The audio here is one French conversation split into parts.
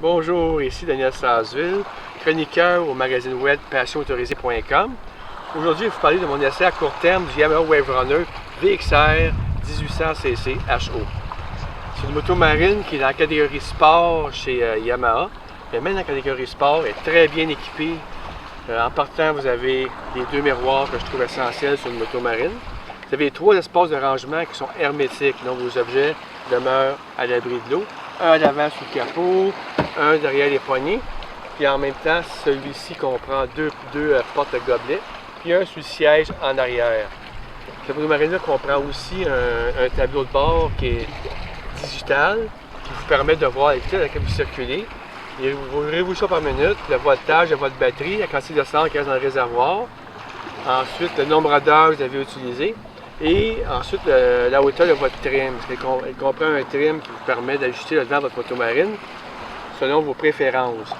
Bonjour, ici Daniel Sasseville, chroniqueur au magazine web passionautorisée.com. Aujourd'hui, je vais vous parler de mon essai à court terme du Yamaha Wave Runner VXR 1800cc HO. C'est une moto marine qui est dans la catégorie sport chez Yamaha, mais même dans la catégorie sport, elle est très bien équipée. En partant, vous avez les deux miroirs que je trouve essentiels sur une moto marine. Vous avez 3 espaces de rangement qui sont hermétiques, donc vos objets demeurent à l'abri de l'eau. Un à l'avant sous le capot, un derrière les poignées, puis en même temps, celui-ci comprend deux porte-gobelets, puis un sous le siège en arrière. Cette moto marine-là comprend aussi un tableau de bord qui est digital, qui vous permet de voir la vitesse à laquelle vous circulez, vos révolutions par minute, le voltage de votre batterie, la quantité de sang qui reste dans le réservoir, ensuite le nombre d'heures que vous avez utilisé, et ensuite la hauteur de votre trim. Elle comprend un trim qui vous permet d'ajuster le devant de votre moto marine selon vos préférences.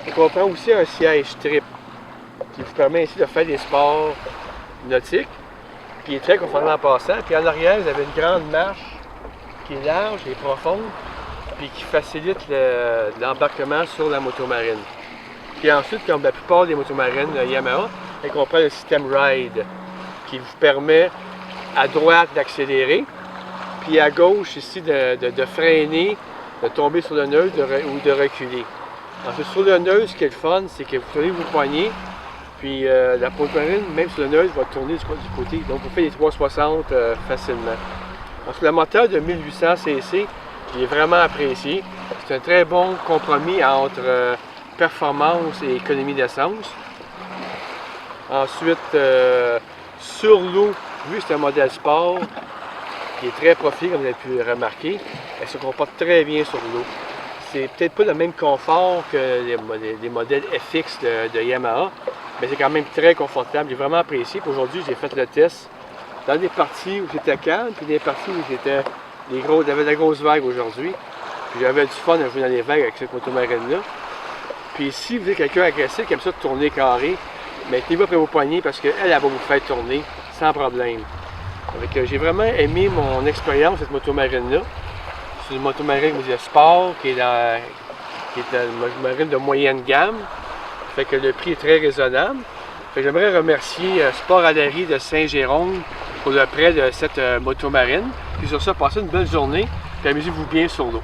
Elle comprend aussi un siège trip qui vous permet ainsi de faire des sports nautiques, qui est très confortable en passant. Puis en arrière, vous avez une grande marche qui est large et profonde, puis qui facilite l'embarquement sur la moto marine. Puis ensuite, comme la plupart des motos marines Yamaha, elle comprend le système Ride qui vous permet à droite d'accélérer, puis à gauche ici de freiner, de tomber sur le neutre ou de reculer. Ensuite, sur le neutre, ce qui est le fun, c'est que vous tournez vos poignets, puis la moto marine, même sur le neutre, va tourner du côté. Donc, vous faites les 360 facilement. Ensuite, le moteur de 1800cc, il est vraiment apprécié. C'est un très bon compromis entre performance et économie d'essence. Ensuite, sur l'eau, vu que c'est un modèle sport qui est très profil, comme vous avez pu remarquer, elle se comporte très bien sur l'eau. C'est peut-être pas le même confort que les modèles FX de Yamaha, mais c'est quand même très confortable. J'ai vraiment apprécié. Aujourd'hui, j'ai fait le test dans des parties où c'était calme, puis des parties où j'avais de la grosse vague aujourd'hui. Puis j'avais du fun à jouer dans les vagues avec cette moto marine-là. Puis si vous êtes quelqu'un agressif qui aime ça de tourner carré, mettez-vous après vos poignets parce qu'elle va vous faire tourner sans problème. J'ai vraiment aimé mon expérience cette moto marine-là. C'est une moto marine de sport qui est une marine de moyenne gamme. Fait que le prix est très raisonnable. J'aimerais remercier Sport Alerie de Saint-Jérôme pour le prêt de cette moto marine. Puis sur ça, passez une belle journée et amusez-vous bien sur l'eau.